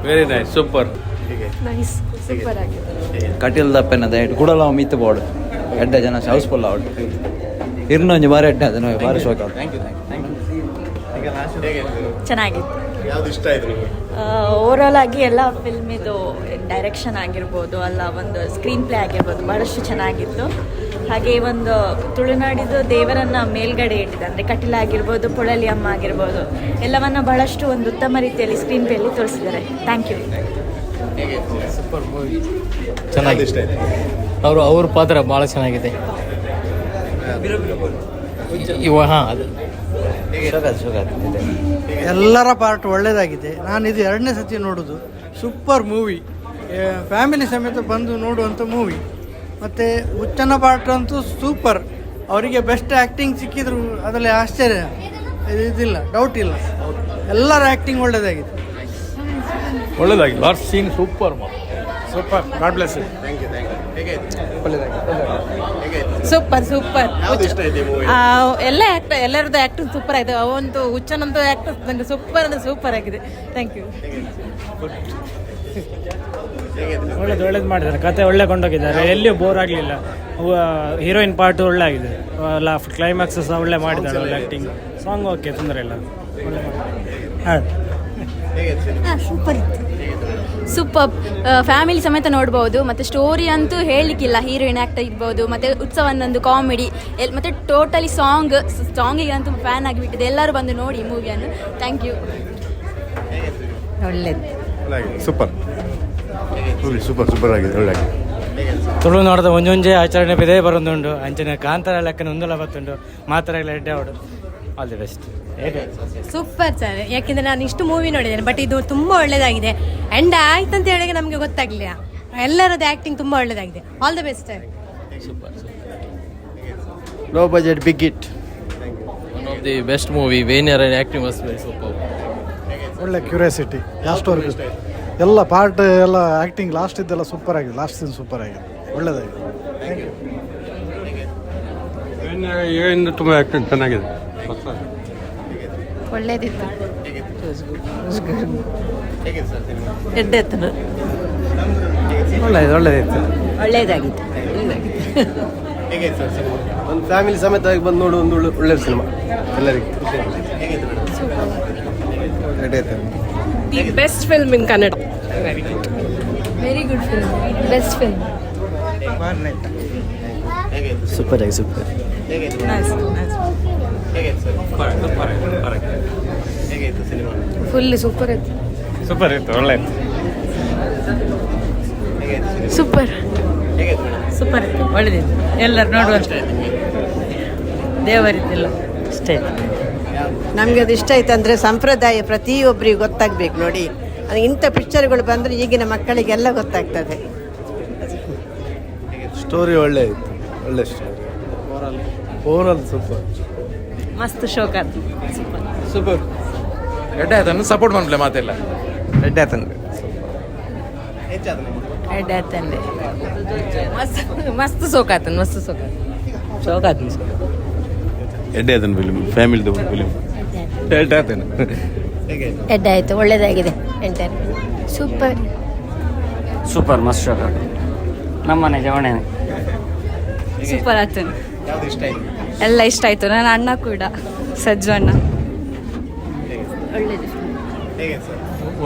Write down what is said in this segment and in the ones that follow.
Very nice, super. Nice, super ಆಗಿದೆ. ಕಟಿಲ್ ದಪ್ಪೆನದ Ed ಕುಡಲ ಮಿತ್ತು board ಎಡ್ಡ ಜನ house full out ಇರ್ನೊಂಜಿ ಬಾರಿ ಎಡ್ಡ ಅದನ್ನು ಬಾರಿ ಶೋಕ. ಚೆನ್ನಾಗಿತ್ತು. ಯಾವ್ದು ಇಷ್ಟ ಆಯ್ತು ನಿಮಗೆ? ಓವರಾಲ್ ಆಗಿ ಎಲ್ಲ ಫಿಲ್ಮಿದು ಡೈರೆಕ್ಷನ್ ಆಗಿರ್ಬೋದು, ಅಲ್ಲ ಒಂದು ಸ್ಕ್ರೀನ್ ಪ್ಲೇ ಆಗಿರ್ಬೋದು, ಭಾಳಷ್ಟು ಚೆನ್ನಾಗಿತ್ತು. ಹಾಗೆ ಒಂದು ತುಳುನಾಡಿದು ದೇವರನ್ನು ಮೇಲ್ಗಡೆ ಇಟ್ಟಿದೆ, ಅಂದರೆ ಕಟಿಲ ಆಗಿರ್ಬೋದು, ಪೊಳಲಿ ಅಮ್ಮ ಆಗಿರ್ಬೋದು, ಎಲ್ಲವನ್ನು ಬಹಳಷ್ಟು ಒಂದು ಉತ್ತಮ ರೀತಿಯಲ್ಲಿ ಸ್ಕ್ರೀನ್ ಪ್ಲೇಯಲ್ಲಿ ತೋರಿಸಿದ್ದಾರೆ. Thank you. ಸೂಪರ್ ಮೂವಿ, ಚೆನ್ನಾಗಿ ಇಷ್ಟ ಆಯ್ತು. ಅವ್ರ ಪಾತ್ರ ಭಾಳ ಚೆನ್ನಾಗಿದೆ. ಅದು ಎಲ್ಲರ ಪಾರ್ಟ್ ಒಳ್ಳೆಯದಾಗಿದೆ. ನಾನು ಇದು 2ನೇ ಸತಿ ನೋಡೋದು. ಸೂಪರ್ ಮೂವಿ, ಫ್ಯಾಮಿಲಿ ಸಮೇತ ಬಂದು ನೋಡುವಂಥ ಮೂವಿ. ಮತ್ತು ಹುಚ್ಚನ ಪಾರ್ಟ್ ಅಂತೂ ಸೂಪರ್. ಅವರಿಗೆ ಬೆಸ್ಟ್ ಆ್ಯಕ್ಟಿಂಗ್ ಸಿಕ್ಕಿದ್ರು ಅದರಲ್ಲಿ ಆಶ್ಚರ್ಯ ಇದಿಲ್ಲ, ಡೌಟ್ ಇಲ್ಲ. ಎಲ್ಲರ ಆ್ಯಕ್ಟಿಂಗ್ ಒಳ್ಳೆಯದಾಗಿದೆ. Last scene super super. God bless you. Thank you. Super super. ಯಾವ್ದು ಇಷ್ಟ ಆಯ್ತು ಈ ಮೂವಿ? ಎಲ್ಲರದ್ದು ಆ್ಯಕ್ಟಿಂಗ್ ಸೂಪರ್ ಆಗಿದೆ. ಅವಂತೂ ಹುಚ್ಚನಂತೂ ಆ್ಯಕ್ಟಿಂಗ್ ನನಗೆ ಸೂಪರ್ ಅಂದರೆ ಸೂಪರ್ ಆಗಿದೆ. Thank you. ಒಳ್ಳೇದು ಮಾಡಿದ್ದಾರೆ. ಕತೆ ಒಳ್ಳೆ ಕೊಂಡೋಗಿದ್ದಾರೆ, ಎಲ್ಲಿಯೂ ಬೋರ್ ಆಗಲಿಲ್ಲ. ಹೀರೋಯಿನ್ ಪಾರ್ಟ್ ಒಳ್ಳೆ ಆಗಿದೆ, ಕ್ಲೈಮ್ಯಾಕ್ಸ್ ಸಹ ಒಳ್ಳೆ ಮಾಡಿದ್ದಾರೆ. ಒಳ್ಳೆ ಆ್ಯಕ್ಟಿಂಗ್, ಸಾಂಗ್ ಓಕೆ, ತೊಂದರೆ ಇಲ್ಲ. ಸೂಪರ್ ಇತ್ತು, ಸೂಪರ್. ಫ್ಯಾಮಿಲಿ ಸಮೇತ ನೋಡ್ಬೋದು. ಮತ್ತು ಸ್ಟೋರಿ ಅಂತೂ ಹೇಳಲಿಕ್ಕಿಲ್ಲ. ಹೀರೋಯಿನ್ ಆ್ಯಕ್ಟ್ ಇರ್ಬೋದು, ಮತ್ತು ಉತ್ಸವನೊಂದು ಕಾಮಿಡಿ, ಮತ್ತು ಟೋಟಲಿ ಸಾಂಗಿಗೆ ಅಂತೂ ಫ್ಯಾನ್ ಆಗಿಬಿಟ್ಟಿದೆ. ಎಲ್ಲರೂ ಬಂದು ನೋಡಿ ಈ ಮೂವಿಯನ್ನು. Thank you. ಒಳ್ಳೇದು, ಸೂಪರ್ ಆಗಿದೆ, ಒಳ್ಳೆ ಆಗಿದೆ. ತುಳುನಾಡದ ಒಂಜೊಂಜೆ ಆಚರಣೆ ಬಿದೇ ಬರೋದುಂಡು. ಅಂಚನೆ ಕಾಂತಾರ ಲೆಕ್ಕನ ಒಂದಲ್ಲ ಬತ್ತುಂಡು ಮಾತಾಡಲ್ಲ ಎಡ್ಡೆ ಅವಡು. All the best. Super sir. ಯಾಕೆಂದರೆ ನಾನು ಇಷ್ಟು ಮೂವಿ ನೋಡಿದ್ದೇನೆ, ಬಟ್ ಇದು ತುಂಬ ಒಳ್ಳೆಯದಾಗಿದೆ. ಆ್ಯಂಡ್ ಆಯ್ತು ಅಂತ ಹೇಳಿ ನಮಗೆ ಗೊತ್ತಾಗಲಿಲ್ಲ. ಎಲ್ಲರದ್ದು ಆ್ಯಕ್ಟಿಂಗ್ ತುಂಬ ಒಳ್ಳೆಯದಾಗಿದೆ. All the best sir. Low budget big hit. One of the best movie. ವೇನಿಯರ್ ಆ್ಯಕ್ಟಿಂಗ್ ವಾಸ್ ವೆರಿ ಸೂಪರ್. ಒಳ್ಳೆ ಕ್ಯೂರಿಯಾಸಿಟಿ. ಲಾಸ್ಟ್ವರೆಗೂ ಎಲ್ಲ ಪಾರ್ಟ್ ಎಲ್ಲ ಆ್ಯಕ್ಟಿಂಗ್ ಲಾಸ್ಟ್ ಇದ್ದೆಲ್ಲ ಸೂಪರ್ ಆಗಿದೆ. ಲಾಸ್ಟ್ ಸೀನ್ ಸೂಪರ್ ಆಗಿದೆ, ಒಳ್ಳೆಯದಾಗಿದೆ. ಥ್ಯಾಂಕ್ ಏನು ತುಂಬ ಆ್ಯಕ್ಟಿಂಗ್ ಚೆನ್ನಾಗಿದೆ. ಒಳ್ಳೇದಿತ್ತು. ಒಳ್ಳೇದಿತ್ತು. ಒಳ್ಳೇದಾಗಿತ್ತು. ಒಂದು ಫ್ಯಾಮಿಲಿ ಸಮೇತ ಬಂದು ನೋಡು, ಒಂದು ಒಳ್ಳೆ ಸಿನಿಮಾ ಎಲ್ಲರಿಗೂ. The best film in Kannada. Very good film, best film. Super ಆಗಿ ಸೂಪರ್. ಫುಲ್ ಸೂಪರ್ ಇತ್ತು. ಸೂಪರ್ ಇತ್ತು, ಒಳ್ಳೆ ಇತ್ತು. ಸೂಪರ್ ಸೂಪರ್ ಇತ್ತು, ಒಳ್ಳೆದಿತ್ತು. ಎಲ್ಲರೂ ನೋಡುವಂಥ ದೇವರಿದ್ದಿಲ್ಲ ಅಷ್ಟೇ. ನಮಗೆ ಅದು ಇಷ್ಟ ಆಯ್ತು. ಅಂದರೆ ಸಂಪ್ರದಾಯ ಪ್ರತಿಯೊಬ್ಬರಿಗೂ ಗೊತ್ತಾಗಬೇಕು ನೋಡಿ. ಇಂಥ ಪಿಕ್ಚರ್ಗಳು ಬಂದರೆ ಈಗಿನ ಮಕ್ಕಳಿಗೆಲ್ಲ ಗೊತ್ತಾಗ್ತದೆ. ಸ್ಟೋರಿ ಒಳ್ಳೆ ಇತ್ತು, ಒಳ್ಳೆ ಸ್ಟೋರಿ. Overall super. ಮಸ್ತ್ ಶೋಕಾತ್. ಸೂಪರ್. ಎಡ್ಡೆ ಆಯ್ತನ್ನು ಸಪೋರ್ಟ್ ಮಾಡ್ಲೆ ಮಾತೆಲ್ಲ ಎಡ್ಡೆ ಆತಂದ್ರೆ ಮಸ್ತ್ ಸೋಕಾತನ್, ಮಸ್ತ್ ಸೋಕಾತನ್. ಎಡ್ಡೆ ಆತನ ಫಿಲ್ಮ್, ಫ್ಯಾಮಿಲಿದು ಫಿಲ್ಮ್. ಎಡ್ಡೆ ಆತನ ಎಡ್ಡಾಯಿತು, ಒಳ್ಳೇದಾಗಿದೆ. ಎಂಟರ್ ಸೂಪರ್ ಸೂಪರ್, ಮಸ್ತ್ ಶೋಕ. ನಮ್ಮನೆ ಜವಣೆ ಸೂಪರ್ ಆಯ್ತು. ಯಾವ್ದು ಇಷ್ಟ ಆಯ್ತು? ಎಲ್ಲ ಇಷ್ಟ ಆಯಿತು. ನನ್ನ ಅಣ್ಣ ಕೂಡ, ಸಜ್ಜು ಅಣ್ಣ. ಒಳ್ಳೇದು,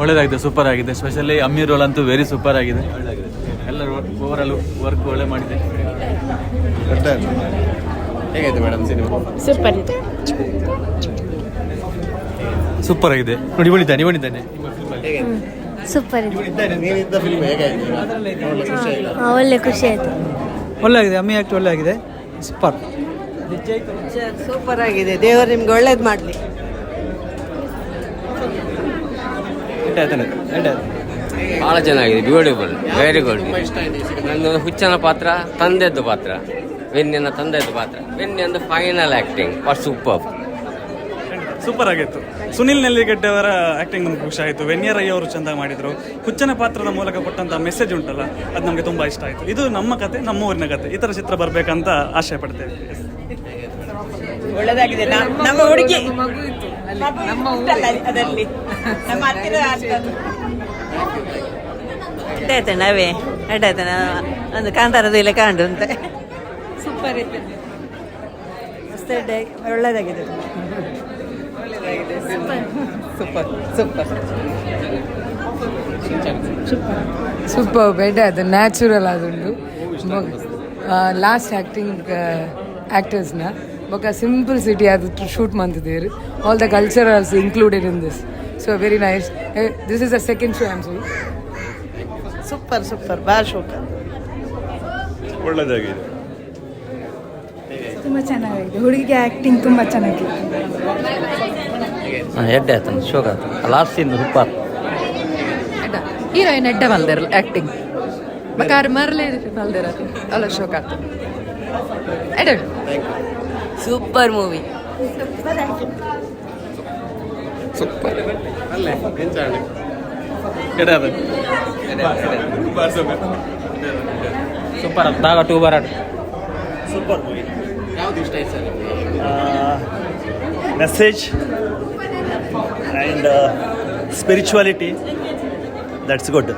ಒಳ್ಳೇದಾಗಿದೆ, ಸೂಪರ್ ಆಗಿದೆ. ಸ್ಪೆಷಲಿ ಅಮ್ಮಿ ರೋಲ್ ಅಂತೂ ವೆರಿ ಸೂಪರ್ ಆಗಿದೆ. ಎಲ್ಲರೂ ಓವರಾಲ್ ವರ್ಕ್ ಒಳ್ಳೆ ಮಾಡಿದೆ. ಹೇಗಾಯ್ತು ಮೇಡಮ್ ಸಿನಿಮಾ? ಸೂಪರ್ ಇದೆ. ಸೂಪರ್ ಆಗಿದೆ. ನೋಡಿ ಬಂದಿದ್ದಾನೆ ಸೂಪರ್ ಇದೆ. ನೀನಿದ್ದ ಫಿಲ್ಮ್ ಹೇಗಾಯ್ತು? ಒಳ್ಳೆ ಖುಷಿ ಆಯಿತು. ಒಳ್ಳೆ ಆಗಿದೆ. ಅಮ್ಮಿ ಆ್ಯಕ್ಟ್ ಒಳ್ಳೆ ಆಗಿದೆ. ಸೂಪರ್ ಸೂಪರ್ ಆಗಿದೆ. ದೇವರು ನಿಮ್ಗೆ ಒಳ್ಳೇದು ಮಾಡಲಿ. ಭಾಳ ಚೆನ್ನಾಗಿದೆ, ಬ್ಯೂಟಿಫುಲ್, ವೆರಿ ಗುಡ್. ನಂದು ಹುಚ್ಚನ ಪಾತ್ರ, ತಂದೆದ್ದು ಪಾತ್ರ, ವೆನ್ಯನ ತಂದೆದ್ದು ಪಾತ್ರ. ವೆನ್ಯಂದು final acting was super. Super ಆಗಿತ್ತು. ಸುನಿಲ್ ನೆಲ್ಲಿಗೆಡ್ಡೆ ಅವರ ಆ್ಯಕ್ಟಿಂಗ್ ನಮ್ಗೆ ಖುಷಿ ಆಯಿತು. ವೆನ್ಯರ್ ಅಯ್ಯ ಅವರು ಚೆಂದಾಗಿ ಮಾಡಿದರು. ಹುಚ್ಚನ ಪಾತ್ರದ ಮೂಲಕ ಕೊಟ್ಟಂಥ ಮೆಸೇಜ್ ಉಂಟಲ್ಲ, ಅದು ನಮಗೆ ತುಂಬ ಇಷ್ಟ ಆಯಿತು. ಇದು ನಮ್ಮ ಕತೆ, ನಮ್ಮ ಊರಿನ ಕತೆ. ಈ ಥರ ಚಿತ್ರ ಬರಬೇಕಂತ ಆಶಯ ಪಡ್ತೇವೆ. ಒಳ್ಳೆದಾಗಿದೆ. ನಮ್ಮ ಹುಡುಗಿ ಮಗು ಇತ್ತು, ನಮ್ಮ ಊರಲ್ಲಿ, ಅದರಲ್ಲಿ ನಮ್ಮ ಹತ್ತಿರ ಎಡ್ಡಾಯ್ತಾನೆ ಎಡ್ಡಾಯ್ತಾನೆ ಒಂದು ಕಾಂತಾರದ ಇಲ್ಲ ಕಾಂಡು ಅಂತ ಸೂಪರ್ ಇತ್ತು. ಒಳ್ಳೆಯದಾಗಿದೆ. ಸೂಪರ್ ಬೆಡ್ ಅದು ನ್ಯಾಚುರಲ್ ಅದುಂಡು ಲಾಸ್ಟ್ ಆ್ಯಕ್ಟಿಂಗ್ ಆ್ಯಕ್ಟರ್ಸ್ನ ಬೊಕ ಸಿಂಪಲ್ ಸಿಟಿ ಅದು ಶೂಟ್ ಮಂತಿದ್ದೇರು all the culturals included in this so very nice. This is the second show am seeing. Super ಭಾಳ ಸೂಪರ್. ಒಳ್ಳೆದಾಗಿದೆ. ತುಂಬ ಚೆನ್ನಾಗಿದೆ. ಹುಡುಗಿಗೆ ಆ್ಯಕ್ಟಿಂಗ್ ತುಂಬ ಚೆನ್ನಾಗಿದೆ. ಎಡ್ಡೆ ಆಯ್ತಾನೆ ಶೋಕ ಆಯ್ತು ಲಾಸ್ಟ್ ಸೀನ್ ಸೂಪರ್. ಹೀರೋಯಿನ್ ಎಡ್ಡೆ ಮಲ್ದೇರು ಆ್ಯಕ್ಟಿಂಗ್ ಬೇಕಾದ್ರೆ ಮರಲೇ ಮಲ್ದೇರ ಅಲ್ಲ ಶೋಕ ಆಯ್ತು. ಎಡ್ಡೆ ಸೂಪರ್ ಮೂವಿ. ಸೂಪರ್ ದಾಗ 2 ಬರಾಡ್. Super movie. Message and spirituality that's good.